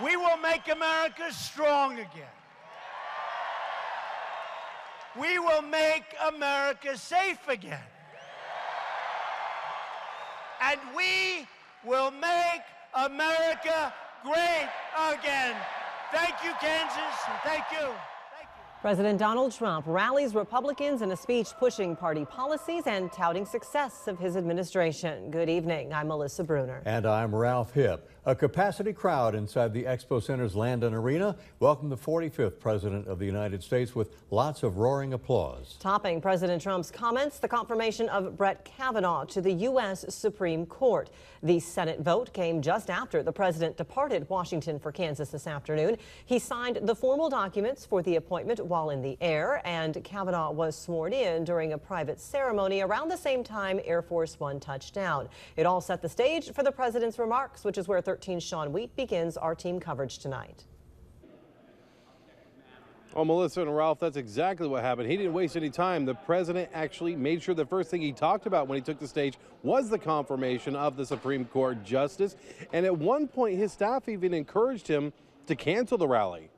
We will make America strong again. We will make America safe again. And we will make America great again. Thank you, Kansas, and thank you. President Donald Trump rallies Republicans in a speech pushing party policies and touting success of his administration. Good evening. I'm Melissa Bruner. And I'm Ralph Hipp. A capacity crowd inside the Expo Center's Landon Arena welcomed the 45th President of the United States with lots of roaring applause. Topping President Trump's comments, the confirmation of Brett Kavanaugh to the U.S. Supreme Court. The Senate vote came just after the president departed Washington for Kansas this afternoon. He signed the formal documents for the appointment while in the air, and Kavanaugh was sworn in during a private ceremony around the same time Air Force One touched down. It all set the stage for the president's remarks, which is where 13's Sean Wheat begins our team coverage tonight. Well, Melissa and Ralph, that's exactly what happened. He didn't waste any time. The president actually made sure the first thing he talked about when he took the stage was the confirmation of the Supreme Court justice. And at one point, his staff even encouraged him to cancel the rally.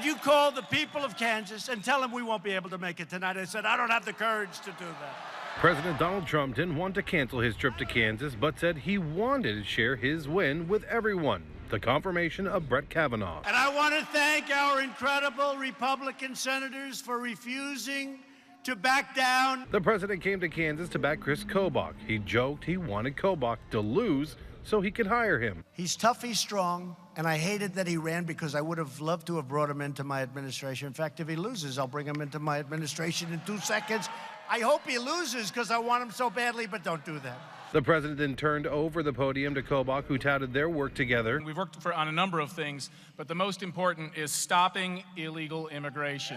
You call the people of Kansas and tell them we won't be able to make it tonight. I said, I don't have the courage to do that. President Donald Trump didn't want to cancel his trip to Kansas, but said he wanted to share his win with everyone. The confirmation of Brett Kavanaugh. And I want to thank our incredible Republican senators for refusing to back down. The president came to Kansas to back Chris Kobach. He joked he wanted Kobach to lose so he could hire him. He's tough, he's strong, and I hated that he ran because I would have loved to have brought him into my administration. In fact, if he loses, I'll bring him into my administration in 2 seconds. I hope he loses because I want him so badly, but don't do that. The president then turned over the podium to Kobach, who touted their work together. We've worked on a number of things, but the most important is stopping illegal immigration.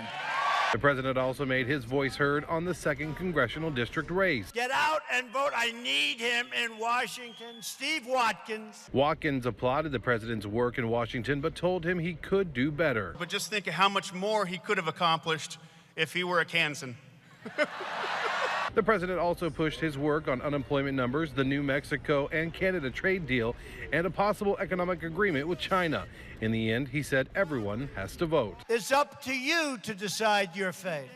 The president also made his voice heard on the 2nd Congressional District race. Get out and vote. I need him in Washington. Steve Watkins. Watkins applauded the president's work in Washington, but told him he could do better. But just think of how much more he could have accomplished if he were a Kansan. The president also pushed his work on unemployment numbers, the New Mexico and Canada trade deal, and a possible economic agreement with China. In the end, he said everyone has to vote. It's up to you to decide your fate.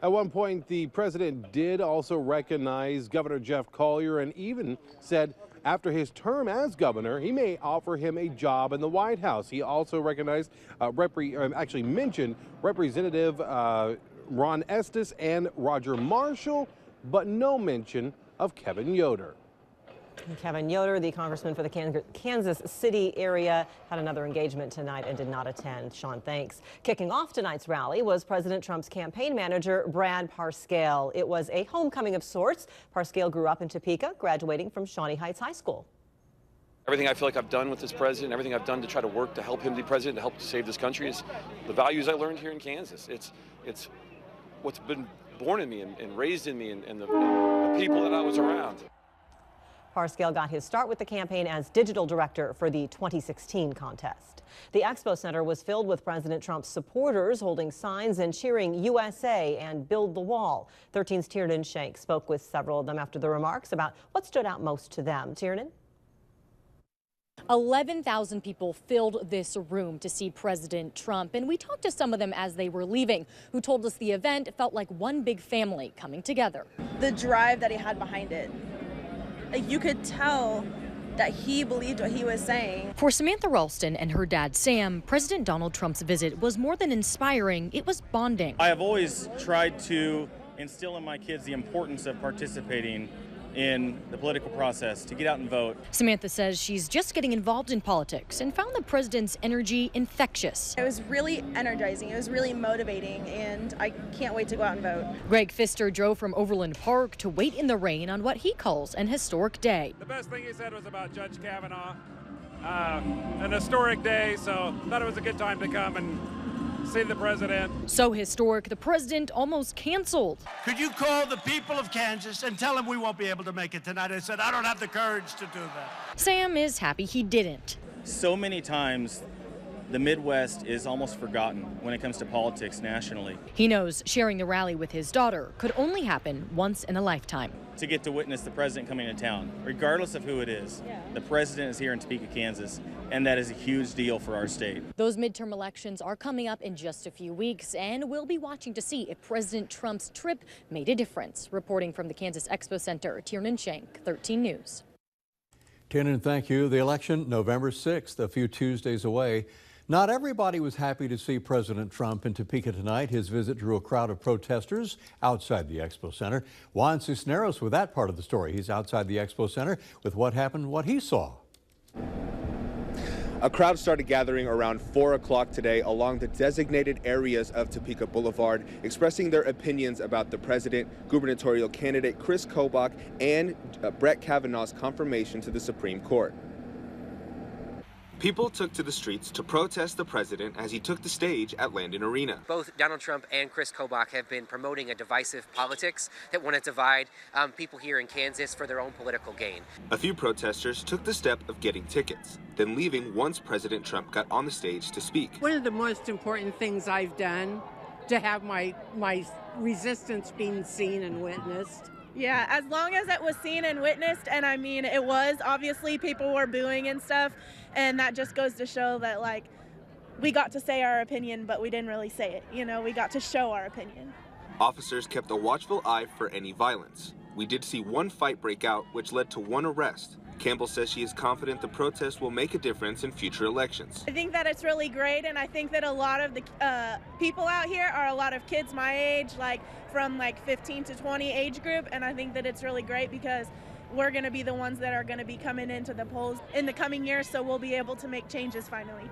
At one point, the president did also recognize Governor Jeff Collier and even said after his term as governor, he may offer him a job in the White House. He also recognized, mentioned Representative Ron Estes and Roger Marshall, but no mention of Kevin Yoder. Kevin Yoder, the congressman for the Kansas City area, had another engagement tonight and did not attend. Sean, thanks. Kicking off tonight's rally was President Trump's campaign manager, Brad Parscale. It was a homecoming of sorts. Parscale grew up in Topeka, graduating from Shawnee Heights High School. Everything I feel like I've done with this president, everything I've done to try to work to help him be president, to help save this country, is the values I learned here in Kansas. It's what's been born in me and raised in me and the people that I was around. Parscale got his start with the campaign as digital director for the 2016 contest. The Expo Center was filled with President Trump's supporters holding signs and cheering USA and Build the Wall. 13's Tiernan Shank spoke with several of them after the remarks about what stood out most to them. Tiernan? 11,000 people filled this room to see President Trump, and we talked to some of them as they were leaving, who told us the event felt like one big family coming together. The drive that he had behind it, you could tell that he believed what he was saying. For Samantha Ralston and her dad Sam, President Donald Trump's visit was more than inspiring, it was bonding. I have always tried to instill in my kids the importance of participating in the political process, to get out and vote. Samantha says she's just getting involved in politics and found the president's energy infectious. It was really energizing, it was really motivating, and I can't wait to go out and vote. Greg Pfister drove from Overland Park to wait in the rain on what he calls an historic day. The best thing he said was about Judge Kavanaugh. An historic day, so thought it was a good time to come and see the president. So historic, the president almost canceled. Could you call the people of Kansas and tell them we won't be able to make it tonight? I said, I don't have the courage to do that. Sam is happy he didn't. So many times, the Midwest is almost forgotten when it comes to politics nationally. He knows sharing the rally with his daughter could only happen once in a lifetime. to get to witness the president coming to town, regardless of who it is. Yeah. The president is here in Topeka, Kansas, and that is a huge deal for our state. Those midterm elections are coming up in just a few weeks, and we'll be watching to see if President Trump's trip made a difference. Reporting from the Kansas Expo Center, Tiernan Shank, 13 News. Tiernan, thank you. The election, November 6th, a few Tuesdays away. Not everybody was happy to see President Trump in Topeka tonight. His visit drew a crowd of protesters outside the Expo Center. Juan Cisneros with that part of the story. He's outside the Expo Center with what happened, what he saw. A crowd started gathering around 4 o'clock today along the designated areas of Topeka Boulevard, expressing their opinions about the president, gubernatorial candidate Chris Kobach, and Brett Kavanaugh's confirmation to the Supreme Court. People took to the streets to protest the president as he took the stage at Landon Arena. Both Donald Trump and Chris Kobach have been promoting a divisive politics that want to divide people here in Kansas for their own political gain. A few protesters took the step of getting tickets, then leaving once President Trump got on the stage to speak. One of the most important things I've done to have my resistance being seen and witnessed. Yeah, as long as it was seen and witnessed, and I mean, it was, obviously people were booing and stuff, and that just goes to show that, like, we got to say our opinion, but we didn't really say it, you know, we got to show our opinion. Officers kept a watchful eye for any violence. We did see one fight break out, which led to one arrest. Campbell says she is confident the protest will make a difference in future elections. I think that it's really great, and I think that a lot of the people out here are a lot of kids my age, like from like 15 to 20 age group, and I think that it's really great because we're going to be the ones that are going to be coming into the polls in the coming years, so we'll be able to make changes finally.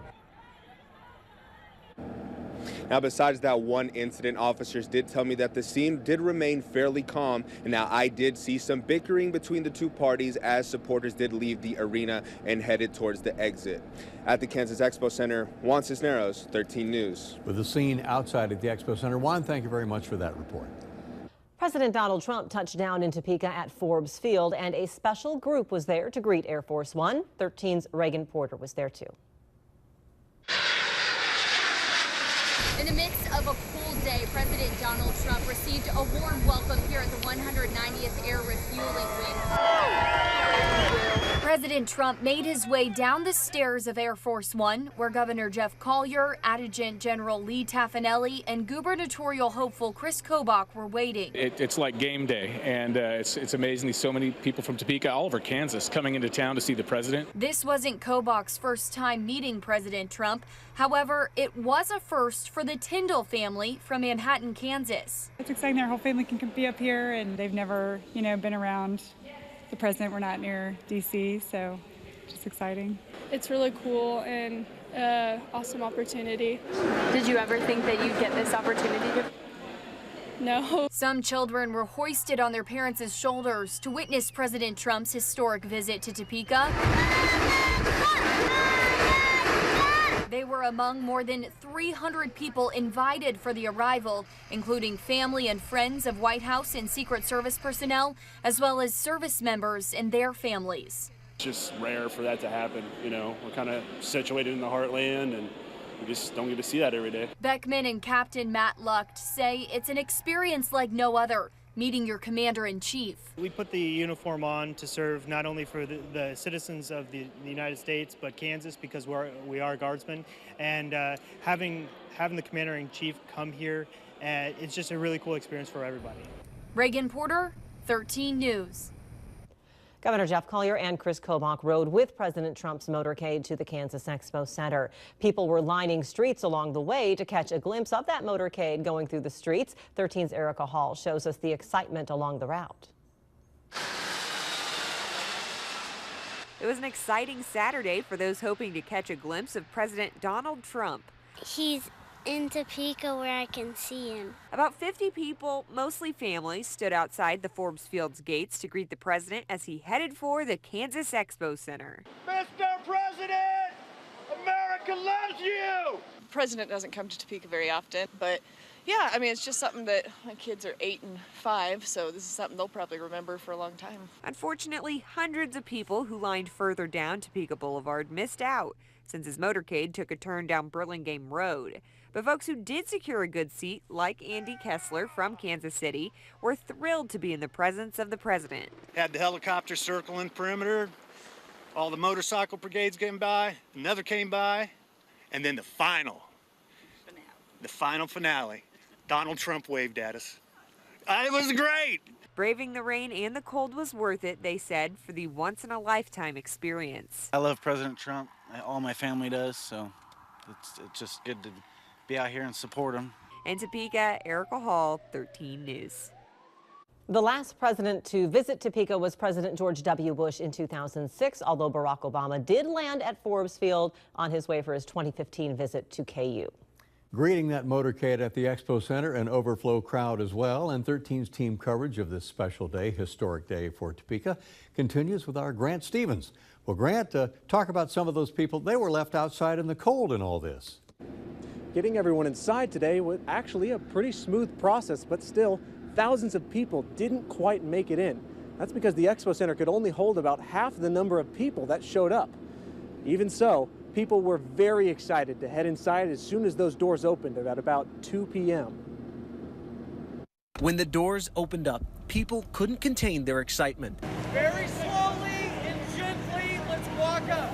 Now, besides that one incident, officers did tell me that the scene did remain fairly calm, and now I did see some bickering between the two parties as supporters did leave the arena and headed towards the exit. At the Kansas Expo Center, Juan Cisneros, 13 News. With the scene outside at the Expo Center, Juan, thank you very much for that report. President Donald Trump touched down in Topeka at Forbes Field, and a special group was there to greet Air Force One. 13's Reagan Porter was there too. In the midst of a cold day, President Donald Trump received a warm welcome here at the 190th Air Refueling Wing. President Trump made his way down the stairs of Air Force One, where Governor Jeff Collier, Adjutant General Lee Taffanelli, and gubernatorial hopeful Chris Kobach were waiting. It's like game day, and it's amazing. So many people from Topeka, all over Kansas, coming into town to see the president. This wasn't Kobach's first time meeting President Trump. However, it was a first for the Tyndall family from Manhattan, Kansas. It's exciting their whole family can be up here, and they've never, been around the president. We're not near D.C., so just exciting. It's really cool and awesome opportunity. Did you ever think that you'd get this opportunity? No. Some children were hoisted on their parents' shoulders to witness President Trump's historic visit to Topeka. They were among more than 300 people invited for the arrival, including family and friends of White House and Secret Service personnel, as well as service members and their families. It's just rare for that to happen. We're kind of situated in the heartland, and we just don't get to see that every day. Beckman and Captain Matt Lucht say it's an experience like no other, meeting your commander-in-chief. We put the uniform on to serve not only for the citizens of the United States, but Kansas, because we are guardsmen. And having the commander-in-chief come here, it's just a really cool experience for everybody. Reagan Porter, 13 News. Governor Jeff Collier and Chris Kobach rode with President Trump's motorcade to the Kansas Expo Center. People were lining streets along the way to catch a glimpse of that motorcade going through the streets. 13's Erica Hall shows us the excitement along the route. It was an exciting Saturday for those hoping to catch a glimpse of President Donald Trump. He's in Topeka where I can see him. About 50 people, mostly families, stood outside the Forbes Field's gates to greet the president as he headed for the Kansas Expo Center. Mr. President, America loves you! The president doesn't come to Topeka very often, but Yeah, I mean, it's just something that my kids are 8 and 5, so this is something they'll probably remember for a long time. Unfortunately, hundreds of people who lined further down Topeka Boulevard missed out since his motorcade took a turn down Burlingame Road. But folks who did secure a good seat, like Andy Kessler from Kansas City, were thrilled to be in the presence of the president. Had the helicopter circling perimeter, all the motorcycle brigades came by, another came by, and then the final finale. Donald Trump waved at us. It was great. Braving the rain and the cold was worth it, they said, for the once-in-a-lifetime experience. I love President Trump. All my family does, so it's just good to be out here and support him. In Topeka, Erica Hall, 13 News. The last president to visit Topeka was President George W. Bush in 2006, although Barack Obama did land at Forbes Field on his way for his 2015 visit to KU. Greeting that motorcade at the Expo Center, an overflow crowd as well, and 13's team coverage of this special day, historic day for Topeka, continues with our Grant Stevens. Well, Grant, talk about some of those people. They were left outside in the cold in all this. Getting everyone inside today was actually a pretty smooth process, but still, thousands of people didn't quite make it in. That's because the Expo Center could only hold about half the number of people that showed up. Even so, people were very excited to head inside as soon as those doors opened at about 2 p.m. When the doors opened up, people couldn't contain their excitement. Very slowly and gently, let's walk up.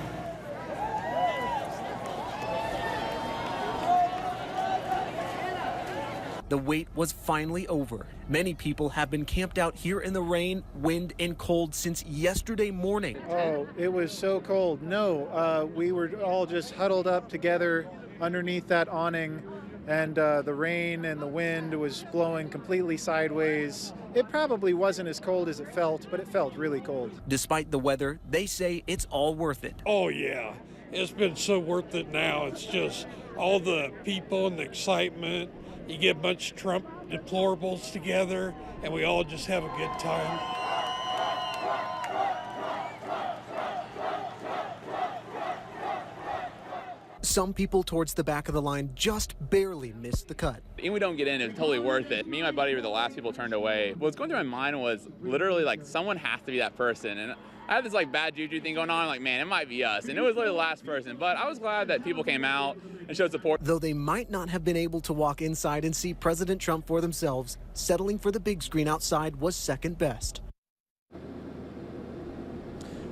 The wait was finally over. Many people have been camped out here in the rain, wind, and cold since yesterday morning. Oh, it was so cold. No, we were all just huddled up together underneath that awning, and the rain and the wind was blowing completely sideways. It probably wasn't as cold as it felt, but it felt really cold. Despite the weather, they say it's all worth it. Oh, yeah. It's been so worth it now. It's just all the people and the excitement. You get a bunch of Trump deplorables together, and we all just have a good time. Some people towards the back of the line just barely missed the cut. Even we don't get in, it's totally worth it. Me and my buddy were the last people turned away. What was going through my mind was literally like, someone has to be that person. And I had this like bad juju thing going on, like, man, it might be us. And it was literally the last person. But I was glad that people came out and showed support. Though they might not have been able to walk inside and see President Trump for themselves, settling for the big screen outside was second best.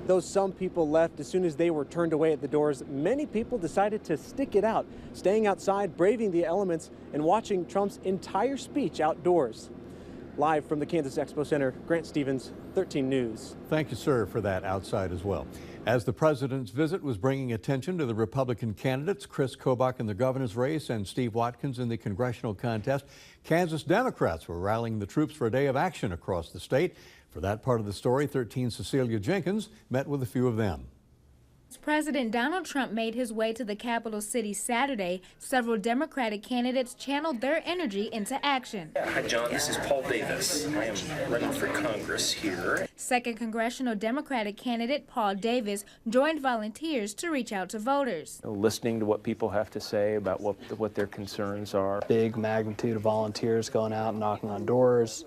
Though some people left as soon as they were turned away at the doors, many people decided to stick it out, staying outside, braving the elements, and watching Trump's entire speech outdoors. Live from the Kansas Expo Center, Grant Stevens, 13 News. Thank you, sir, for that outside as well. As the president's visit was bringing attention to the Republican candidates, Chris Kobach in the governor's race and Steve Watkins in the congressional contest, Kansas Democrats were rallying the troops for a day of action across the state. For that part of the story, 13's Cecilia Jenkins met with a few of them. As President Donald Trump made his way to the capital city Saturday, several Democratic candidates channeled their energy into action. Hi, John. This is Paul Davis. I am running for Congress here. Second congressional Democratic candidate Paul Davis joined volunteers to reach out to voters. Listening to what people have to say about what their concerns are. Big magnitude of volunteers going out and knocking on doors,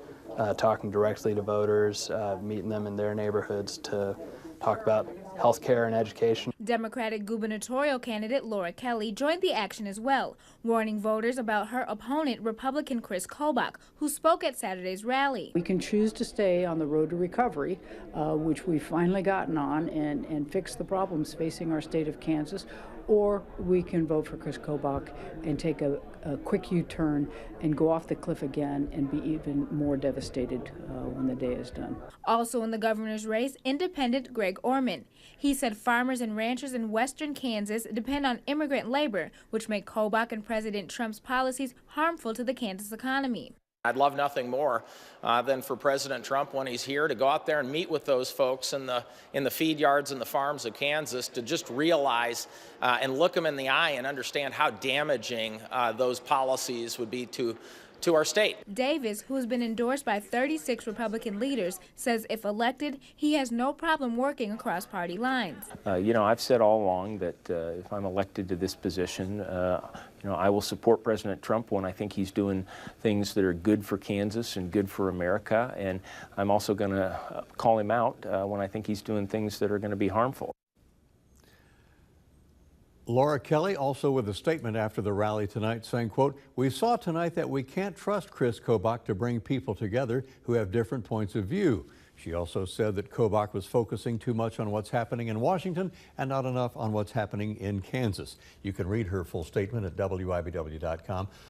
talking directly to voters, meeting them in their neighborhoods to talk about health care and education. Democratic gubernatorial candidate Laura Kelly joined the action as well, warning voters about her opponent, Republican Chris Kobach, who spoke at Saturday's rally. We can choose to stay on the road to recovery, which we've finally gotten on, and fix the problems facing our state of Kansas, or we can vote for Chris Kobach and take a quick U-turn and go off the cliff again and be even more devastated when the day is done. Also in the governor's race, independent Greg Orman. He said farmers and ranchers in western Kansas depend on immigrant labor, which make Kobach and President Trump's policies harmful to the Kansas economy. I'd love nothing more than for President Trump, when he's here, to go out there and meet with those folks in the feed yards and the farms of Kansas, to just realize and look them in the eye and understand how damaging those policies would be to to our state. Davis, who has been endorsed by 36 Republican leaders, says if elected, he has no problem working across party lines. You know, I've said all along that if I'm elected to this position, you know, I will support President Trump when I think he's doing things that are good for Kansas and good for America, and I'm also going to call him out when I think he's doing things that are going to be harmful. Laura Kelly also with a statement after the rally tonight saying, quote, "We saw tonight that we can't trust Chris Kobach to bring people together who have different points of view." She also said that Kobach was focusing too much on what's happening in Washington and not enough on what's happening in Kansas. You can read her full statement at WIBW.com.